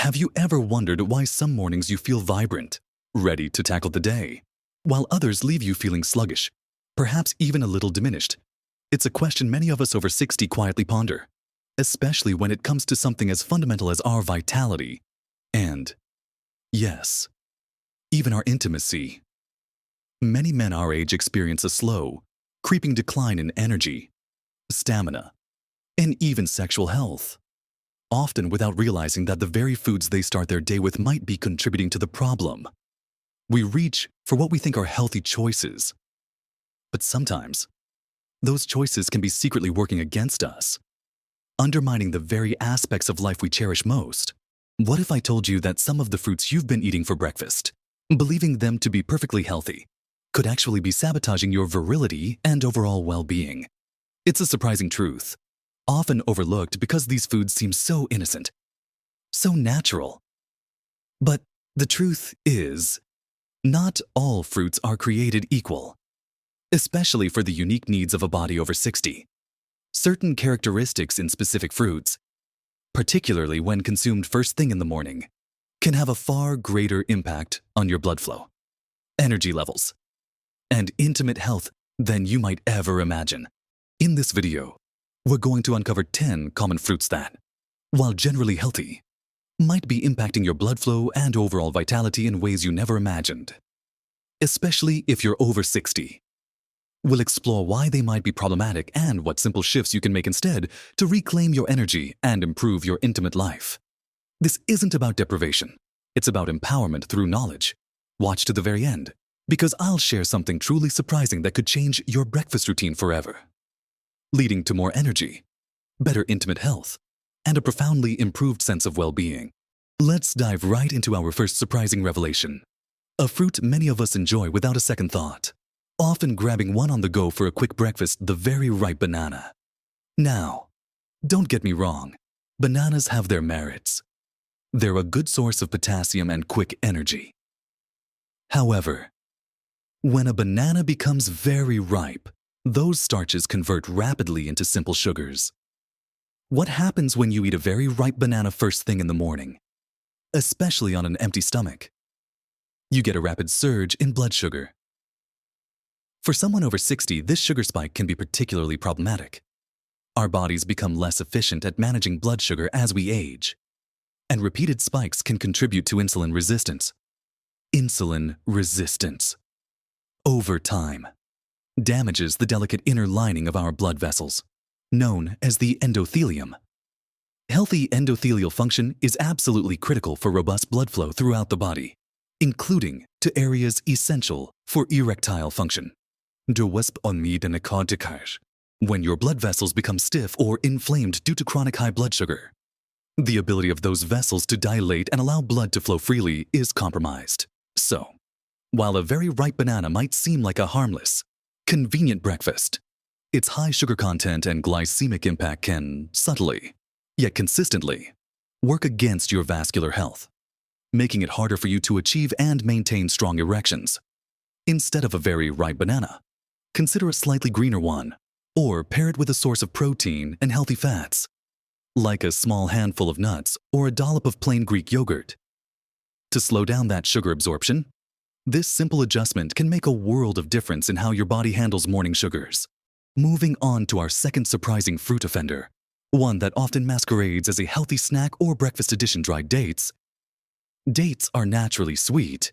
Have you ever wondered why some mornings you feel vibrant, ready to tackle the day, while others leave you feeling sluggish, perhaps even a little diminished? It's a question many of us over 60 quietly ponder, especially when it comes to something as fundamental as our vitality and, yes, even our intimacy. Many men our age experience a slow, creeping decline in energy, stamina, and even sexual health, often without realizing that the very foods they start their day with might be contributing to the problem. We reach for what we think are healthy choices, but sometimes those choices can be secretly working against us, undermining the very aspects of life we cherish most. What if I told you that some of the fruits you've been eating for breakfast, believing them to be perfectly healthy, could actually be sabotaging your virility and overall well-being? It's a surprising truth, often overlooked because these foods seem so innocent, so natural. But the truth is, not all fruits are created equal, especially for the unique needs of a body over 60. Certain characteristics in specific fruits, particularly when consumed first thing in the morning, can have a far greater impact on your blood flow, energy levels, and intimate health than you might ever imagine. In this video, we're going to uncover 10 common fruits that, while generally healthy, might be impacting your blood flow and overall vitality in ways you never imagined, especially if you're over 60. We'll explore why they might be problematic and what simple shifts you can make instead to reclaim your energy and improve your intimate life. This isn't about deprivation. It's about empowerment through knowledge. Watch to the very end, because I'll share something truly surprising that could change your breakfast routine forever, leading to more energy, better intimate health, and a profoundly improved sense of well-being. Let's dive right into our first surprising revelation. A fruit many of us enjoy without a second thought, often grabbing one on the go for a quick breakfast: the very ripe banana. Now, don't get me wrong, bananas have their merits. They're a good source of potassium and quick energy. However, when a banana becomes very ripe, those starches convert rapidly into simple sugars. What happens when you eat a very ripe banana first thing in the morning, especially on an empty stomach? You get a rapid surge in blood sugar. For someone over 60, this sugar spike can be particularly problematic. Our bodies become less efficient at managing blood sugar as we age, and repeated spikes can contribute to insulin resistance. Insulin resistance, over time, damages the delicate inner lining of our blood vessels, known as the endothelium. Healthy endothelial function is absolutely critical for robust blood flow throughout the body, including to areas essential for erectile function. When your blood vessels become stiff or inflamed due to chronic high blood sugar, the ability of those vessels to dilate and allow blood to flow freely is compromised. So, while a very ripe banana might seem like a harmless, convenient breakfast, its high sugar content and glycemic impact can subtly, yet consistently, work against your vascular health, making it harder for you to achieve and maintain strong erections. Instead of a very ripe banana, consider a slightly greener one, or pair it with a source of protein and healthy fats, like a small handful of nuts or a dollop of plain Greek yogurt. To slow down that sugar absorption, this simple adjustment can make a world of difference in how your body handles morning sugars. Moving on to our second surprising fruit offender, one that often masquerades as a healthy snack or breakfast addition: dried dates. Dates are naturally sweet,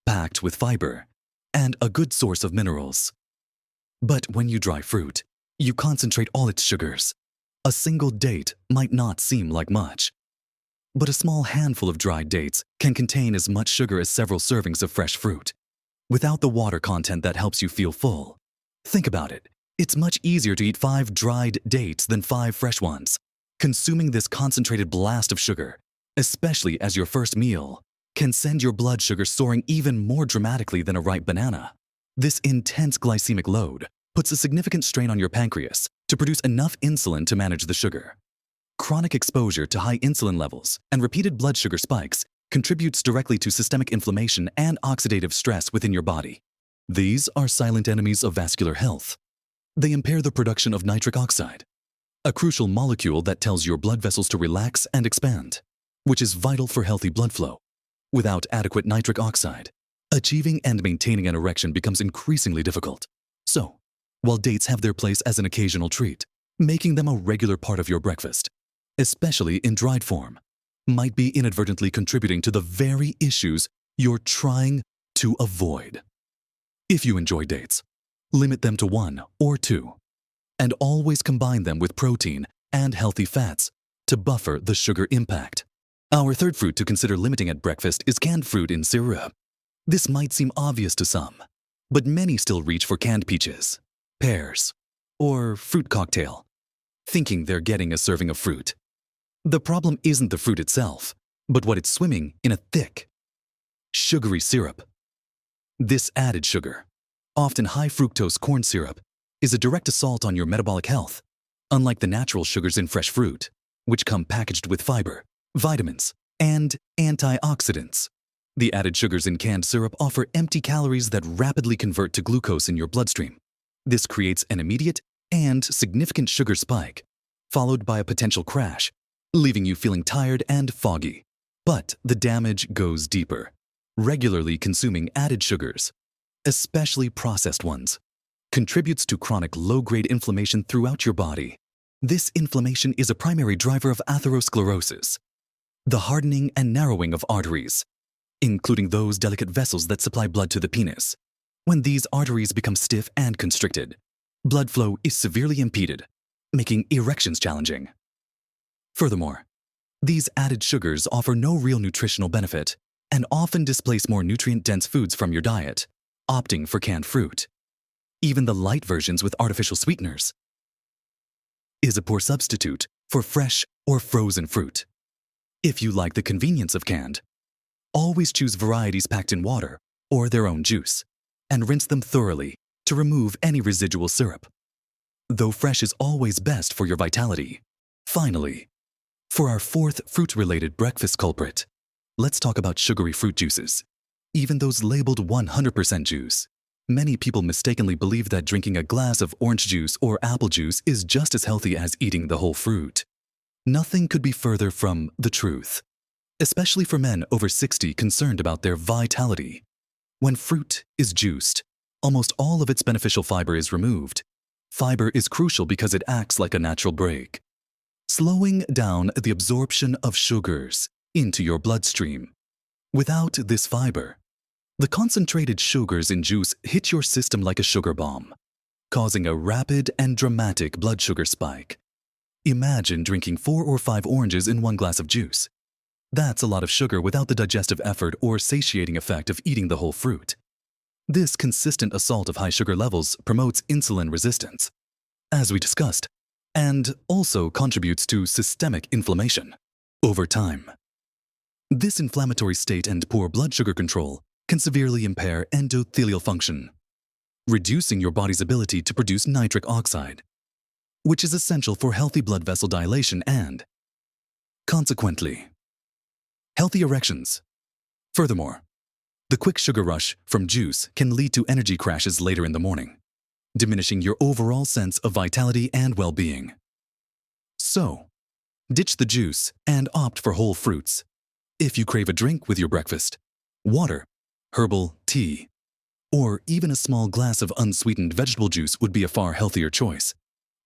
packed with fiber, and a good source of minerals. But when you dry fruit, you concentrate all its sugars. A single date might not seem like much, but a small handful of dried dates can contain as much sugar as several servings of fresh fruit, without the water content that helps you feel full. Think about it. It's much easier to eat 5 dried dates than 5 fresh ones. Consuming this concentrated blast of sugar, especially as your first meal, can send your blood sugar soaring even more dramatically than a ripe banana. This intense glycemic load puts a significant strain on your pancreas to produce enough insulin to manage the sugar. Chronic exposure to high insulin levels and repeated blood sugar spikes contributes directly to systemic inflammation and oxidative stress within your body. These are silent enemies of vascular health. They impair the production of nitric oxide, a crucial molecule that tells your blood vessels to relax and expand. which is vital for healthy blood flow. Without adequate nitric oxide, achieving and maintaining an erection becomes increasingly difficult. So, while dates have their place as an occasional treat, making them a regular part of your breakfast, especially in dried form, might be inadvertently contributing to the very issues you're trying to avoid. If you enjoy dates, limit them to 1 or 2, and always combine them with protein and healthy fats to buffer the sugar impact. Our third fruit to consider limiting at breakfast is canned fruit in syrup. This might seem obvious to some, but many still reach for canned peaches, pears, or fruit cocktail, thinking they're getting a serving of fruit. The problem isn't the fruit itself, but what it's swimming in a thick, sugary syrup. This added sugar, often high fructose corn syrup, is a direct assault on your metabolic health, unlike the natural sugars in fresh fruit, which come packaged with fiber, vitamins, and antioxidants. The added sugars in canned syrup offer empty calories that rapidly convert to glucose in your bloodstream. This creates an immediate and significant sugar spike, followed by a potential crash, leaving you feeling tired and foggy. But the damage goes deeper. Regularly consuming added sugars, especially processed ones, contributes to chronic low-grade inflammation throughout your body. This inflammation is a primary driver of atherosclerosis, the hardening and narrowing of arteries, including those delicate vessels that supply blood to the penis. When these arteries become stiff and constricted, blood flow is severely impeded, making erections challenging. Furthermore, these added sugars offer no real nutritional benefit and often displace more nutrient-dense foods from your diet, opting for canned fruit. Even the light versions with artificial sweeteners is a poor substitute for fresh or frozen fruit. If you like the convenience of canned, always choose varieties packed in water or their own juice, and rinse them thoroughly to remove any residual syrup. Though fresh is always best for your vitality. Finally, for our fourth fruit-related breakfast culprit, let's talk about sugary fruit juices. Even those labeled 100% juice. Many people mistakenly believe that drinking a glass of orange juice or apple juice is just as healthy as eating the whole fruit. Nothing could be further from the truth, especially for men over 60 concerned about their vitality. When fruit is juiced, almost all of its beneficial fiber is removed. Fiber is crucial because it acts like a natural brake, slowing down the absorption of sugars into your bloodstream. Without this fiber, the concentrated sugars in juice hit your system like a sugar bomb, causing a rapid and dramatic blood sugar spike. Imagine drinking 4 or 5 oranges in 1 glass of juice. That's a lot of sugar without the digestive effort or satiating effect of eating the whole fruit. This consistent assault of high sugar levels promotes insulin resistance, as we discussed, and also contributes to systemic inflammation over time. This inflammatory state and poor blood sugar control can severely impair endothelial function, reducing your body's ability to produce nitric oxide, which is essential for healthy blood vessel dilation and, consequently, healthy erections. Furthermore, the quick sugar rush from juice can lead to energy crashes later in the morning, diminishing your overall sense of vitality and well-being. So, ditch the juice and opt for whole fruits. If you crave a drink with your breakfast, water, herbal tea, or even a small glass of unsweetened vegetable juice would be a far healthier choice.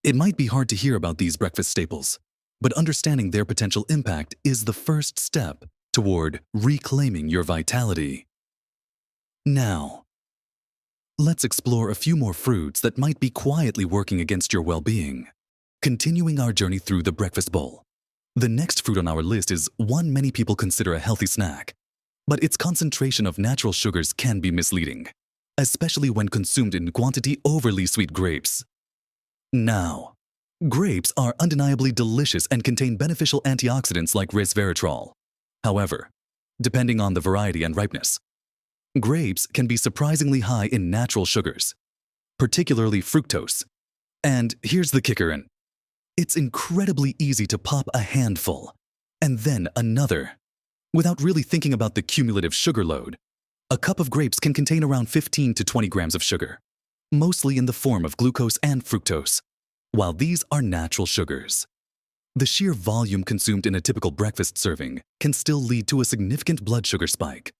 It might be hard to hear about these breakfast staples, but understanding their potential impact is the first step toward reclaiming your vitality. Now, let's explore a few more fruits that might be quietly working against your well-being. Continuing our journey through the breakfast bowl, the next fruit on our list is one many people consider a healthy snack, but its concentration of natural sugars can be misleading, especially when consumed in quantity overly sweet grapes. Now, grapes are undeniably delicious and contain beneficial antioxidants like resveratrol. However, depending on the variety and ripeness, grapes can be surprisingly high in natural sugars, particularly fructose. And here's the kicker: it's incredibly easy to pop a handful and then another without really thinking about the cumulative sugar load. A cup of grapes can contain around 15 to 20 grams of sugar, mostly in the form of glucose and fructose. While these are natural sugars, The sheer volume consumed in a typical breakfast serving can still lead to a significant blood sugar spike,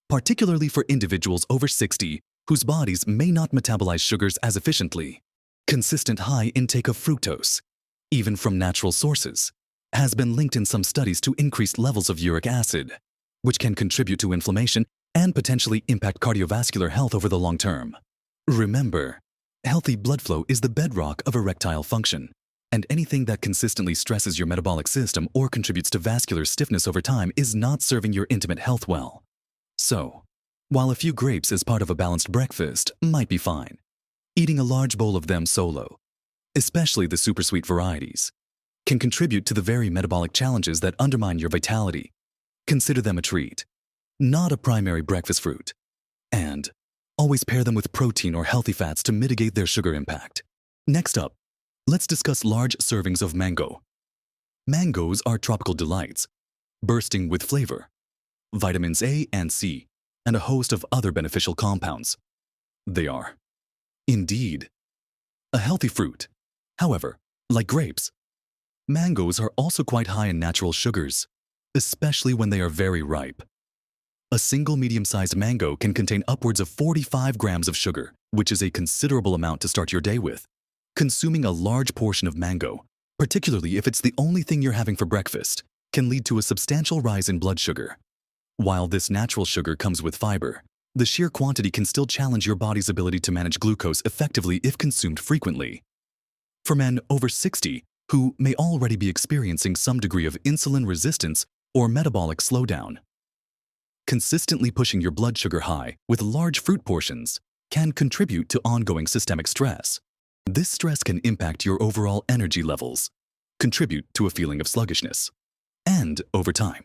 particularly for individuals over 60 whose bodies may not metabolize sugars as efficiently. Consistent high intake of fructose, even from natural sources, has been linked in some studies to increased levels of uric acid, which can contribute to inflammation and potentially impact cardiovascular health over the long term. Remember, healthy blood flow is the bedrock of erectile function, and anything that consistently stresses your metabolic system or contributes to vascular stiffness over time is not serving your intimate health well. So, while a few grapes as part of a balanced breakfast might be fine, eating a large bowl of them solo, especially the super sweet varieties, can contribute to the very metabolic challenges that undermine your vitality. Consider them a treat, not a primary breakfast fruit. And always pair them with protein or healthy fats to mitigate their sugar impact. Next up, let's discuss large servings of mango. Mangoes are tropical delights, bursting with flavor, vitamins A and C, and a host of other beneficial compounds. They are, indeed, a healthy fruit. However, like grapes, mangoes are also quite high in natural sugars, especially when they are very ripe. A single medium-sized mango can contain upwards of 45 grams of sugar, which is a considerable amount to start your day with. Consuming a large portion of mango, particularly if it's the only thing you're having for breakfast, can lead to a substantial rise in blood sugar. While this natural sugar comes with fiber, the sheer quantity can still challenge your body's ability to manage glucose effectively if consumed frequently. For men over 60, who may already be experiencing some degree of insulin resistance or metabolic slowdown, consistently pushing your blood sugar high with large fruit portions can contribute to ongoing systemic stress. This stress can impact your overall energy levels, contribute to a feeling of sluggishness, and, over time,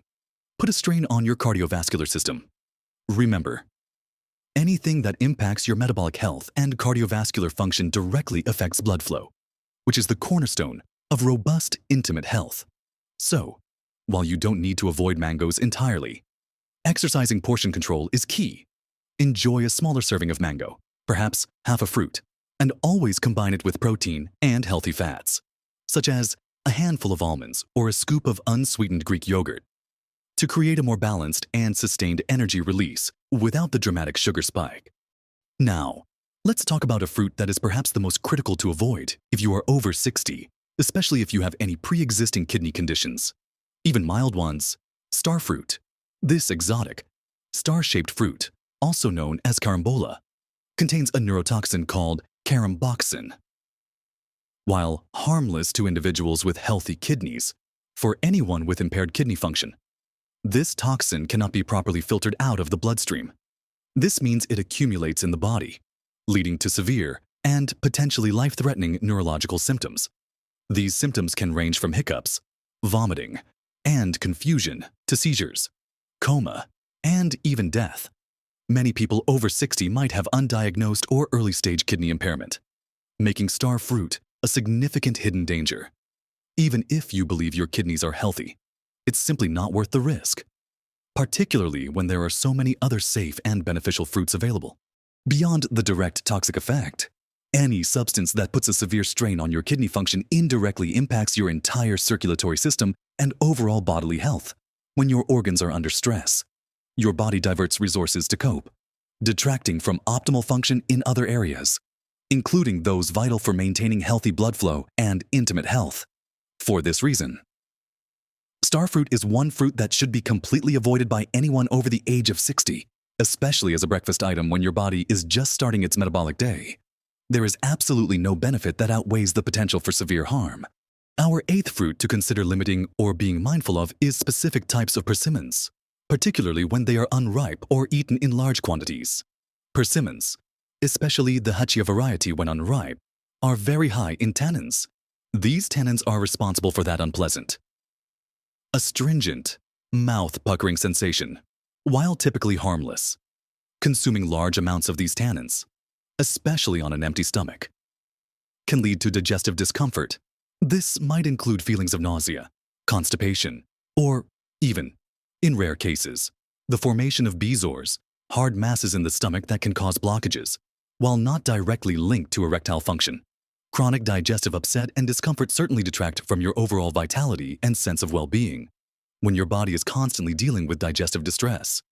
put a strain on your cardiovascular system. Remember, anything that impacts your metabolic health and cardiovascular function directly affects blood flow, which is the cornerstone of robust, intimate health. So, while you don't need to avoid mangoes entirely, exercising portion control is key. Enjoy a smaller serving of mango, perhaps half a fruit, and always combine it with protein and healthy fats, such as a handful of almonds or a scoop of unsweetened Greek yogurt, to create a more balanced and sustained energy release without the dramatic sugar spike. Now, let's talk about a fruit that is perhaps the most critical to avoid if you are over 60, especially if you have any pre-existing kidney conditions, even mild ones: star fruit. This exotic, star-shaped fruit, also known as carambola, contains a neurotoxin called caramboxin. While harmless to individuals with healthy kidneys, for anyone with impaired kidney function, this toxin cannot be properly filtered out of the bloodstream. This means it accumulates in the body, leading to severe and potentially life-threatening neurological symptoms. These symptoms can range from hiccups, vomiting, and confusion to seizures, coma, and even death. Many people over 60 might have undiagnosed or early-stage kidney impairment, making star fruit a significant hidden danger. Even if you believe your kidneys are healthy, it's simply not worth the risk, particularly when there are so many other safe and beneficial fruits available. Beyond the direct toxic effect, any substance that puts a severe strain on your kidney function indirectly impacts your entire circulatory system and overall bodily health. When your organs are under stress, your body diverts resources to cope, detracting from optimal function in other areas, including those vital for maintaining healthy blood flow and intimate health. For this reason, star fruit is one fruit that should be completely avoided by anyone over the age of 60, especially as a breakfast item when your body is just starting its metabolic day. There is absolutely no benefit that outweighs the potential for severe harm. Our eighth fruit to consider limiting or being mindful of is specific types of persimmons, particularly when they are unripe or eaten in large quantities. Persimmons, especially the Hachia variety when unripe, are very high in tannins. These tannins are responsible for that unpleasant, astringent, mouth-puckering sensation. While typically harmless, consuming large amounts of these tannins, especially on an empty stomach, can lead to digestive discomfort. This might include feelings of nausea, constipation, or even, in rare cases, the formation of bezoars, hard masses in the stomach that can cause blockages, while not directly linked to erectile function. Chronic digestive upset and discomfort certainly detract from your overall vitality and sense of well-being when your body is constantly dealing with digestive distress.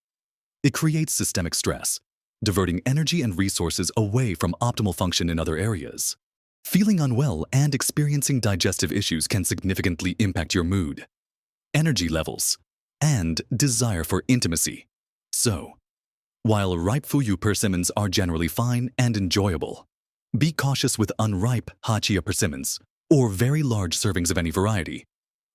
It creates systemic stress, diverting energy and resources away from optimal function in other areas. Feeling unwell and experiencing digestive issues can significantly impact your mood, energy levels, and desire for intimacy. So, while ripe fuyu persimmons are generally fine and enjoyable, be cautious with unripe hachia persimmons or very large servings of any variety.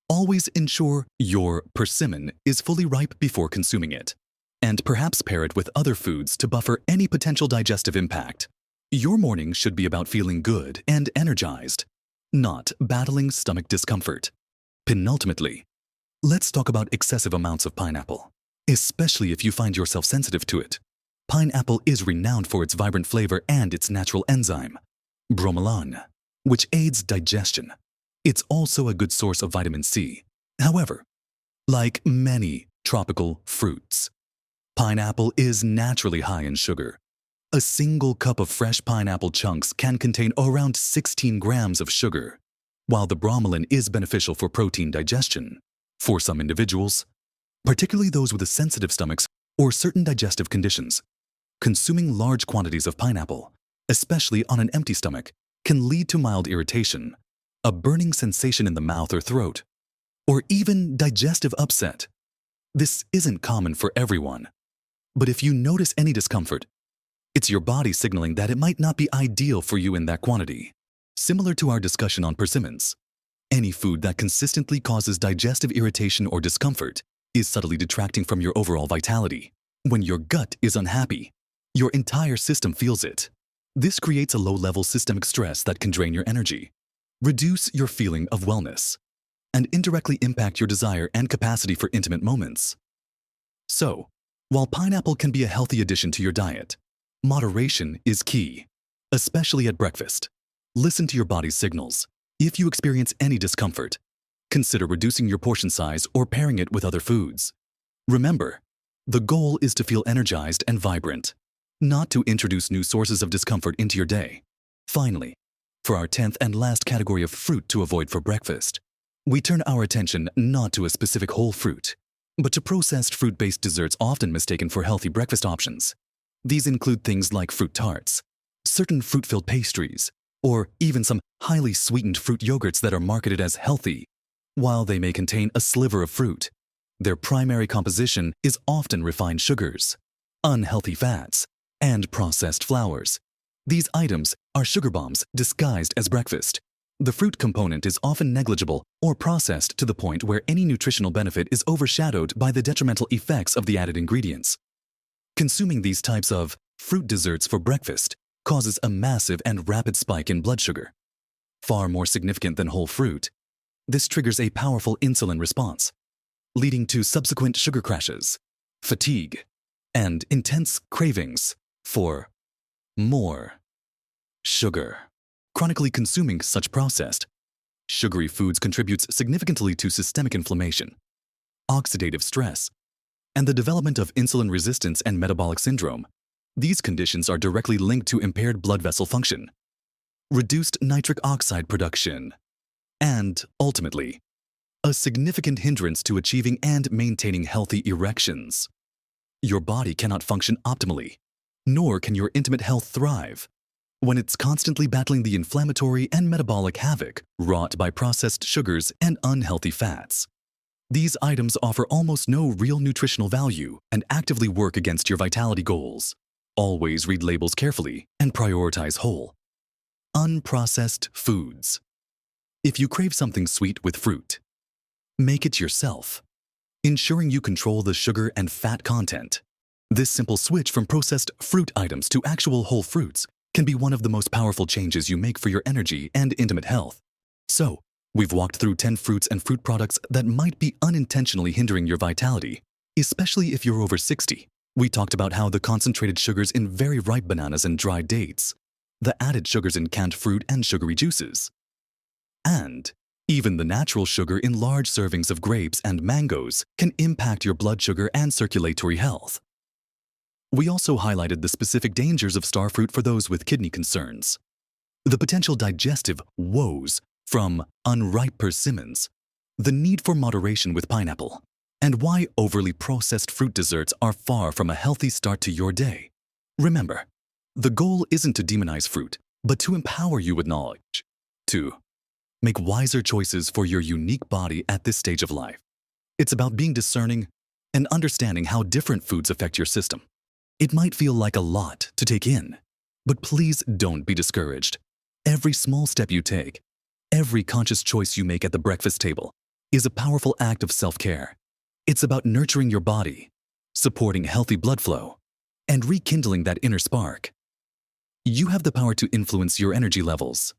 Always ensure your persimmon is fully ripe before consuming it, and perhaps pair it with other foods to buffer any potential digestive impact. Your morning should be about feeling good and energized, not battling stomach discomfort. Penultimately, let's talk about excessive amounts of pineapple, especially if you find yourself sensitive to it. Pineapple is renowned for its vibrant flavor and its natural enzyme, bromelain, which aids digestion. It's also a good source of vitamin C. However, like many tropical fruits, pineapple is naturally high in sugar. A single cup of fresh pineapple chunks can contain around 16 grams of sugar, while the bromelain is beneficial for protein digestion. For some individuals, particularly those with sensitive stomachs or certain digestive conditions, consuming large quantities of pineapple, especially on an empty stomach, can lead to mild irritation, a burning sensation in the mouth or throat, or even digestive upset. This isn't common for everyone, but if you notice any discomfort, it's your body signaling that it might not be ideal for you in that quantity. Similar to our discussion on persimmons, any food that consistently causes digestive irritation or discomfort is subtly detracting from your overall vitality. When your gut is unhappy, your entire system feels it. This creates a low-level systemic stress that can drain your energy, reduce your feeling of wellness, and indirectly impact your desire and capacity for intimate moments. So, while pineapple can be a healthy addition to your diet, moderation is key, especially at breakfast. Listen to your body's signals. If you experience any discomfort, consider reducing your portion size or pairing it with other foods. Remember, the goal is to feel energized and vibrant, not to introduce new sources of discomfort into your day. Finally, for our 10th and last category of fruit to avoid for breakfast, we turn our attention not to a specific whole fruit, but to processed fruit-based desserts often mistaken for healthy breakfast options. These include things like fruit tarts, certain fruit-filled pastries, or even some highly sweetened fruit yogurts that are marketed as healthy. While they may contain a sliver of fruit, their primary composition is often refined sugars, unhealthy fats, and processed flours. These items are sugar bombs disguised as breakfast. The fruit component is often negligible or processed to the point where any nutritional benefit is overshadowed by the detrimental effects of the added ingredients. Consuming these types of fruit desserts for breakfast causes a massive and rapid spike in blood sugar. Far more significant than whole fruit, this triggers a powerful insulin response, leading to subsequent sugar crashes, fatigue, and intense cravings for more sugar. Chronically consuming such processed, sugary foods contributes significantly to systemic inflammation, oxidative stress, and the development of insulin resistance and metabolic syndrome. These conditions are directly linked to impaired blood vessel function, reduced nitric oxide production, and, ultimately, a significant hindrance to achieving and maintaining healthy erections. Your body cannot function optimally, nor can your intimate health thrive, when it's constantly battling the inflammatory and metabolic havoc wrought by processed sugars and unhealthy fats. These items offer almost no real nutritional value and actively work against your vitality goals. Always read labels carefully and prioritize whole, unprocessed foods. If you crave something sweet with fruit, make it yourself, ensuring you control the sugar and fat content. This simple switch from processed fruit items to actual whole fruits can be one of the most powerful changes you make for your energy and intimate health. So, we've walked through 10 fruits and fruit products that might be unintentionally hindering your vitality, especially if you're over 60. We talked about how the concentrated sugars in very ripe bananas and dried dates, the added sugars in canned fruit and sugary juices, and even the natural sugar in large servings of grapes and mangoes can impact your blood sugar and circulatory health. We also highlighted the specific dangers of star fruit for those with kidney concerns. the potential digestive woes from unripe persimmons, the need for moderation with pineapple, and why overly processed fruit desserts are far from a healthy start to your day. Remember, the goal isn't to demonize fruit, but to empower you with knowledge. 2. Make wiser choices for your unique body at this stage of life. It's about being discerning and understanding how different foods affect your system. It might feel like a lot to take in, but please don't be discouraged. Every small step you take, every conscious choice you make at the breakfast table is a powerful act of self-care. It's about nurturing your body, supporting healthy blood flow, and rekindling that inner spark. You have the power to influence your energy levels,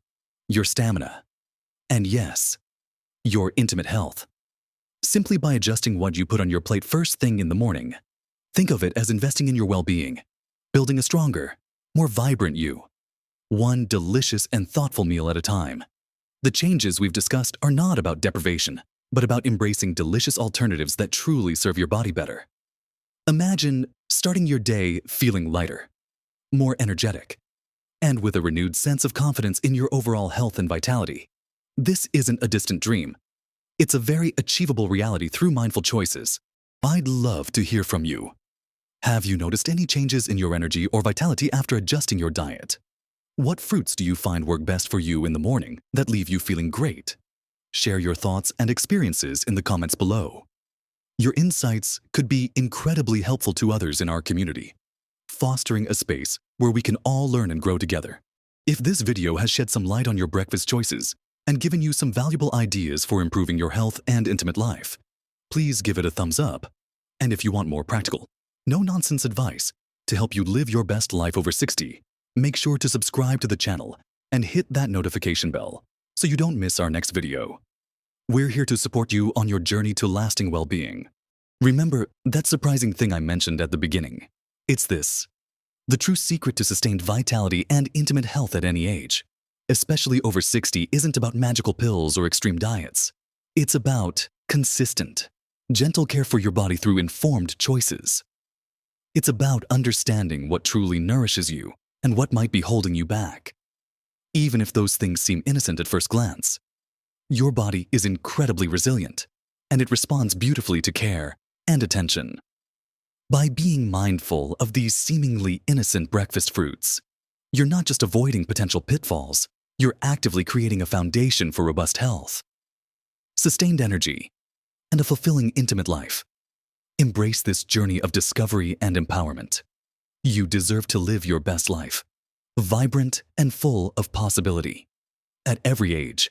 your stamina, and yes, your intimate health. Simply by adjusting what you put on your plate first thing in the morning. Think of it as investing in your well-being, building a stronger, more vibrant you. One delicious and thoughtful meal at a time. The changes we've discussed are not about deprivation, but about embracing delicious alternatives that truly serve your body better. Imagine starting your day feeling lighter, more energetic, and with a renewed sense of confidence in your overall health and vitality. This isn't a distant dream. It's a very achievable reality through mindful choices. I'd love to hear from you. Have you noticed any changes in your energy or vitality after adjusting your diet? What fruits do you find work best for you in the morning that leave you feeling great? Share your thoughts and experiences in the comments below. Your insights could be incredibly helpful to others in our community, fostering a space where we can all learn and grow together. If this video has shed some light on your breakfast choices and given you some valuable ideas for improving your health and intimate life, please give it a thumbs up. And if you want more practical, no-nonsense advice to help you live your best life over 60, make sure to subscribe to the channel and hit that notification bell so you don't miss our next video. We're here to support you on your journey to lasting well-being. Remember that surprising thing I mentioned at the beginning. It's this: the true secret to sustained vitality and intimate health at any age, especially over 60, isn't about magical pills or extreme diets. It's about consistent, gentle care for your body through informed choices. It's about understanding what truly nourishes you and what might be holding you back. Even if those things seem innocent at first glance, your body is incredibly resilient, and it responds beautifully to care and attention. By being mindful of these seemingly innocent breakfast fruits, you're not just avoiding potential pitfalls, you're actively creating a foundation for robust health, sustained energy, and a fulfilling intimate life. Embrace this journey of discovery and empowerment. You deserve to live your best life, vibrant and full of possibility. At every age,